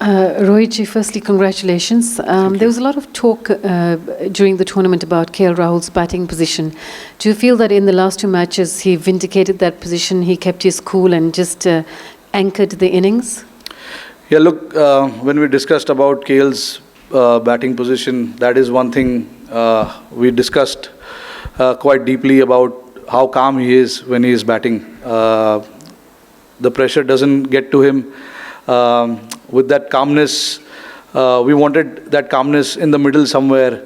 Rohit ji, firstly, congratulations. There was a lot of talk during the tournament about KL Rahul's batting position. Do you feel that in the last two matches he vindicated that position, he kept his cool and just anchored the innings? Yeah, look, when we discussed about KL's batting position, that is one thing we discussed quite deeply about how calm he is when he is batting. The pressure doesn't get to him. With that calmness, we wanted that calmness in the middle somewhere,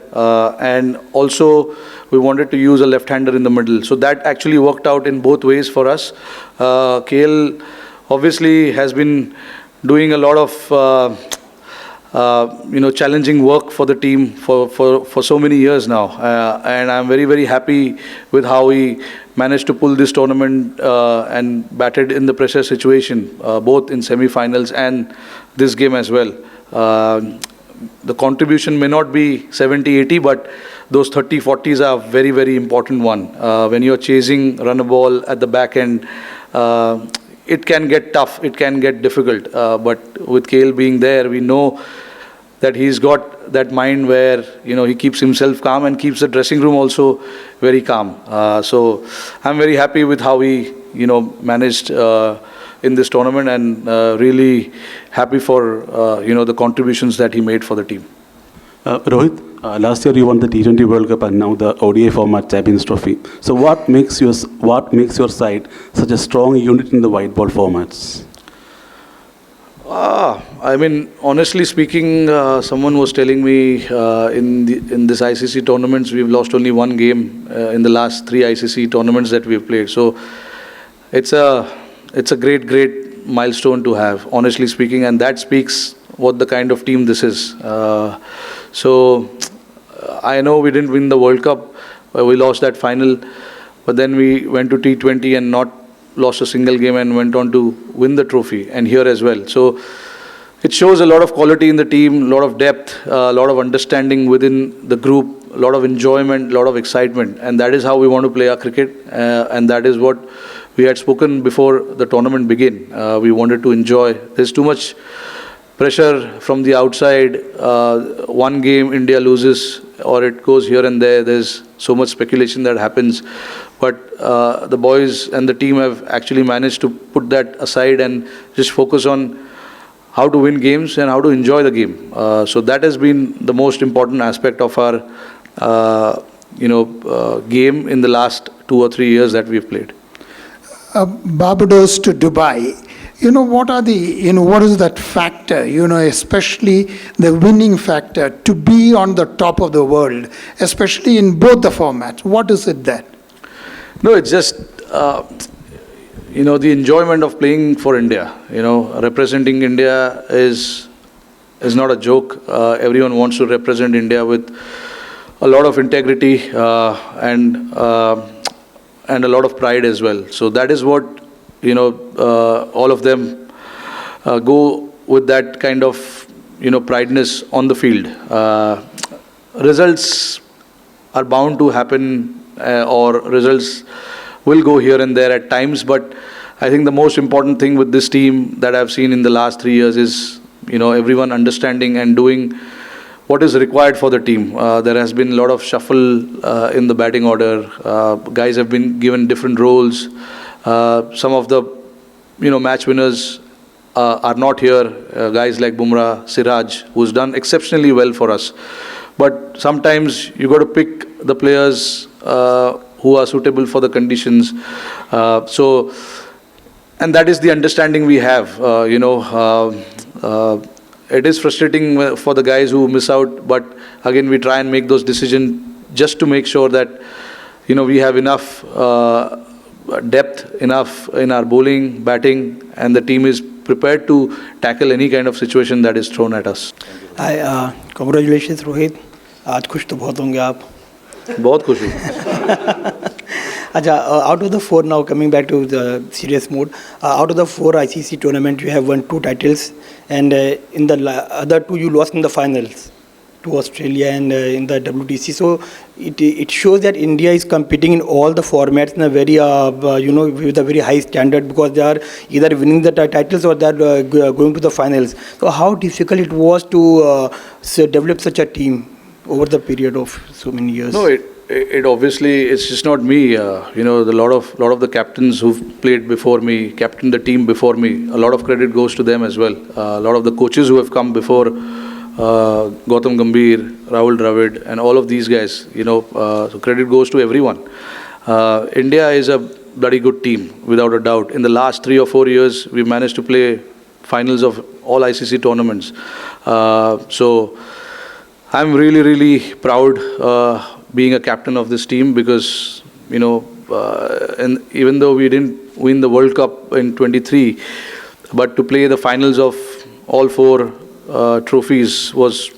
and also we wanted to use a left-hander in the middle. So that actually worked out in both ways for us. KL obviously has been doing a lot of challenging work for the team for so many years now, and I'm very, very happy with how he managed to pull this tournament and batted in the pressure situation, both in semi-finals and this game as well. The contribution may not be 70-80, but those 30-40s are very, very important one. When you're chasing run a ball at the back end, it can get tough, it can get difficult. But with KL being there, we know that he's got that mind where he keeps himself calm and keeps the dressing room also very calm. So I'm very happy with how he managed in this tournament, and really happy for the contributions that he made for the team. Rohit, last year you won the T20 World Cup and now the ODI format Champions Trophy. So what makes your side such a strong unit in the white ball formats? I mean, honestly speaking, someone was telling me in this ICC tournaments we've lost only one game in the last 3 ICC tournaments that we've played. So it's a great milestone to have, honestly speaking, and that speaks what the kind of team this is. So I know we didn't win the World Cup, we lost that final, but then we went to T20 and not lost a single game and went on to win the trophy, and here as well. So it shows a lot of quality in the team, a lot of depth, a lot of understanding within the group, a lot of enjoyment, a lot of excitement, and that is how we want to play our cricket, and that is what we had spoken before the tournament began. We wanted to enjoy. There's too much pressure from the outside. One game India loses or it goes here and there. There's so much speculation that happens. But the boys and the team have actually managed to put that aside and just focus on how to win games and how to enjoy the game. So that has been the most important aspect of our game in the last 2 or 3 years that we've played. Barbados to Dubai. What is that factor, especially the winning factor to be on the top of the world, especially in both the formats? What is it that? No, it's just, the enjoyment of playing for India. Representing India is not a joke. Everyone wants to represent India with a lot of integrity and a lot of pride as well. So that is what, all of them go with that kind of, prideness on the field. Results are bound to happen or results will go here and there at times, but I think the most important thing with this team that I've seen in the last 3 years is, everyone understanding and doing what is required for the team. There has been a lot of shuffle in the batting order. Guys have been given different roles. Some of the, match winners are not here. Guys like Bumrah, Siraj, who's done exceptionally well for us. But sometimes you got to pick the players who are suitable for the conditions. And that is the understanding we have. It is frustrating for the guys who miss out, but again, we try and make those decisions just to make sure that, we have enough depth, enough in our bowling, batting, and the team is prepared to tackle any kind of situation that is thrown at us. Hi, congratulations, Rohit. आज खुश तो बहुत होंगे आप. बहुत खुश हूँ. Out of the 4 now, coming back to the serious mode, out of the 4 ICC tournament, you have won 2 titles, and in the other 2 you lost in the finals. to Australia and in the WTC. So it shows that India is competing in all the formats in a very with a very high standard, because they are either winning the titles or they are going to the finals. So how difficult it was to develop such a team over the period of so many years? No, it obviously, it's just not me. The lot of the captains who've played before me, captained the team before me, a lot of credit goes to them as well. A lot of the coaches who have come before, Gautam Gambhir, Rahul Dravid, and all of these guys, so credit goes to everyone. India is a bloody good team, without a doubt. In the last 3 or 4 years, we managed to play finals of all ICC tournaments. So I'm really, really proud being a captain of this team, because, and even though we didn't win the World Cup in 23, but to play the finals of all 4 trophies was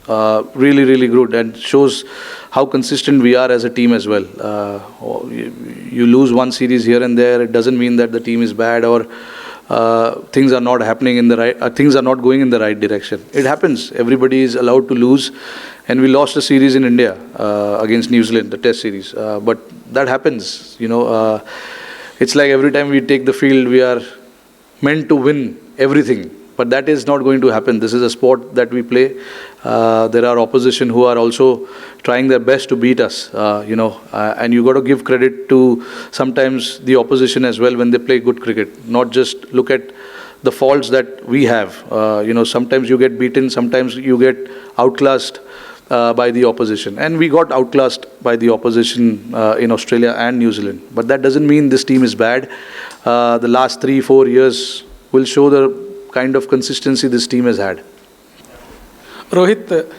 really, really good, and shows how consistent we are as a team as well. You lose one series here and there, it doesn't mean that the team is bad or things are not happening in the right, things are not going in the right direction. It happens. Everybody is allowed to lose, and we lost a series in India against New Zealand, the Test series. But that happens. It's like every time we take the field, we are meant to win everything. But that is not going to happen. This is a sport that we play. There are opposition who are also trying their best to beat us, and you got to give credit to sometimes the opposition as well when they play good cricket. Not just look at the faults that we have. Sometimes you get beaten, sometimes you get outclassed by the opposition. And we got outclassed by the opposition in Australia and New Zealand. But that doesn't mean this team is bad. The last 3-4 years will show the kind of consistency this team has had. Rohit,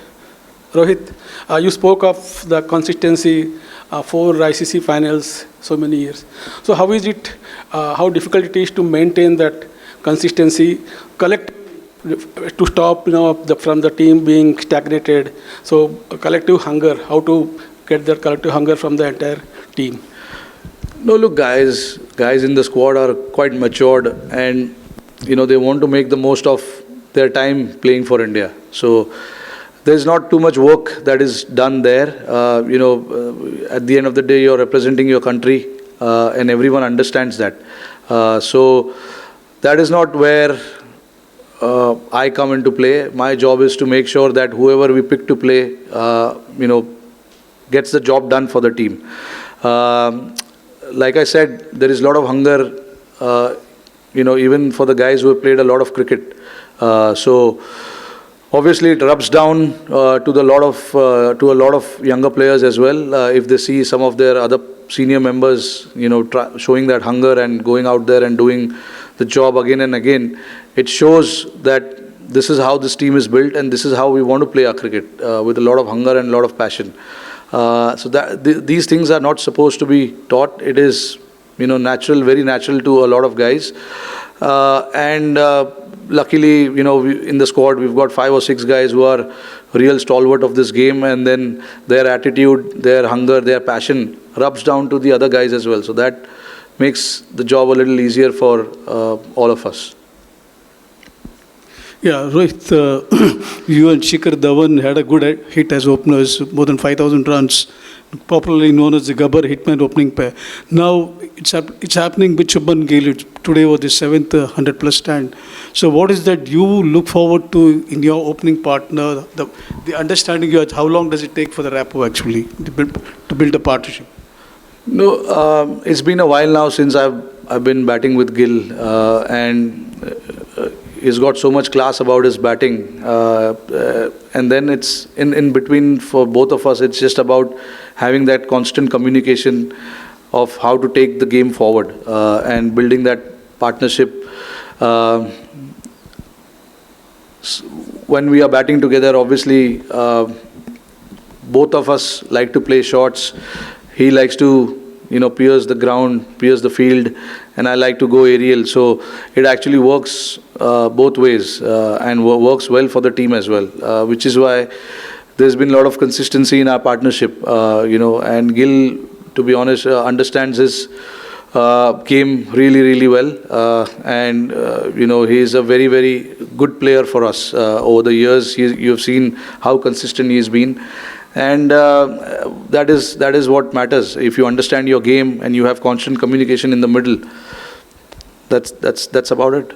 you spoke of the consistency, 4 ICC finals, so many years. So how is it, how difficult it is to maintain that consistency, to stop, from the team being stagnated? So collective hunger, how to get that collective hunger from the entire team? No, look, guys in the squad are quite matured, and they want to make the most of their time playing for India. So there's not too much work that is done there. At the end of the day, you're representing your country, and everyone understands that. So that is not where I come into play. My job is to make sure that whoever we pick to play, gets the job done for the team. Like I said, there is a lot of hunger, even for the guys who have played a lot of cricket. So obviously it rubs down to a lot of younger players as well. If they see some of their other senior members, showing that hunger and going out there and doing the job again and again, it shows that this is how this team is built, and this is how we want to play our cricket, with a lot of hunger and a lot of passion. So these things are not supposed to be taught. It is natural, very natural to a lot of guys. And luckily, in the squad, we've got 5 or 6 guys who are real stalwart of this game, and then their attitude, their hunger, their passion rubs down to the other guys as well. So that makes the job a little easier for all of us. Yeah, Rohit, you and Shikhar Dhawan had a good hit as openers, more than 5,000 runs, popularly known as the Gabbar Hitman opening pair. Now it's happening with Shubman Gill. Today was the 7th 100-plus stand. So what is that you look forward to in your opening partner? The understanding you have, how long does it take for the rapport actually to build a partnership? No, it's been a while now since I've been batting with Gill, and he's got so much class about his batting, and then it's in between for both of us. It's just about having that constant communication of how to take the game forward, and building that partnership. When we are batting together, obviously both of us like to play shots. He likes to pierce the ground, pierce the field, and I like to go aerial. So it actually works both ways, and works well for the team as well, which is why there's been a lot of consistency in our partnership. And Gill, to be honest, understands his came really, really well. And, he is a very, very good player for us. Over the years, you've seen how consistent he's been. And that is what matters. If you understand your game and you have constant communication in the middle, that's about it.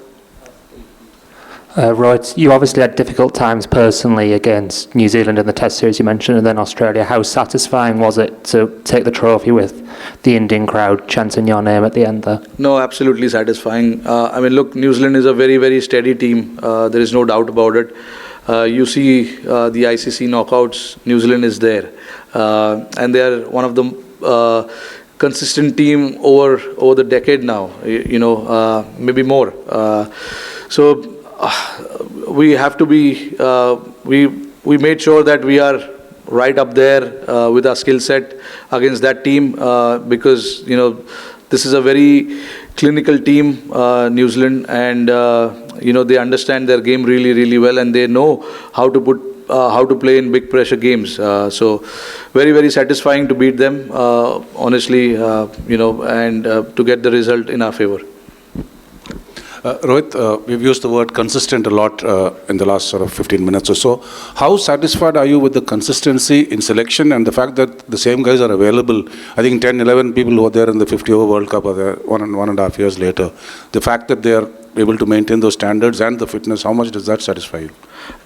Rohit, you obviously had difficult times personally against New Zealand in the Test series you mentioned, and then Australia. How satisfying was it to take the trophy with the Indian crowd chanting your name at the end there? No, absolutely satisfying. Look, New Zealand is a very, very steady team. There is no doubt about it. You see the ICC knockouts, New Zealand is there. And they are one of the consistent team over the decade now, maybe more. So we have to be, we made sure that we are right up there with our skill set against that team because, this is a very clinical team, New Zealand, and, they understand their game really, really well, and they know how to play in big pressure games. So very, very satisfying to beat them, honestly, and to get the result in our favor. Rohit, we've used the word consistent a lot in the last sort of 15 minutes or so. How satisfied are you with the consistency in selection and the fact that the same guys are available? I think 10, 11 people who were there in the 50-over World Cup are there 1.5 years later. The fact that they are able to maintain those standards and the fitness, how much does that satisfy you?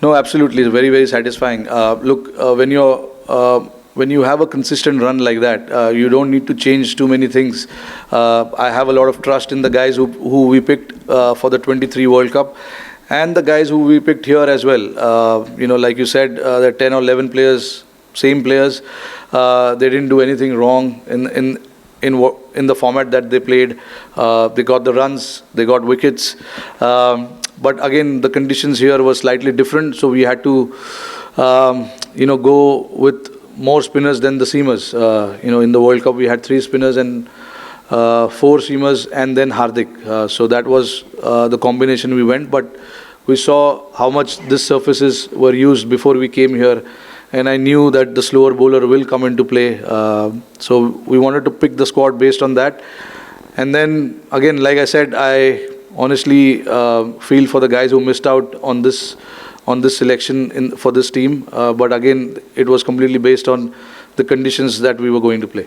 No, absolutely. It's very, very satisfying. Look, when you have a consistent run like that, you don't need to change too many things. I have a lot of trust in the guys who we picked for the 23 World Cup and the guys who we picked here as well. Like you said, there are 10 or 11 players, same players. They didn't do anything wrong in the format that they played. They got the runs, they got wickets. But again, the conditions here were slightly different, so we had to, go with more spinners than the seamers. In the World Cup, we had 3 spinners and 4 seamers and then Hardik. So that was the combination we went. But we saw how much these surfaces were used before we came here. And I knew that the slower bowler will come into play. So we wanted to pick the squad based on that. And then, again, like I said, I honestly feel for the guys who missed out on this selection for this team. But again, it was completely based on the conditions that we were going to play.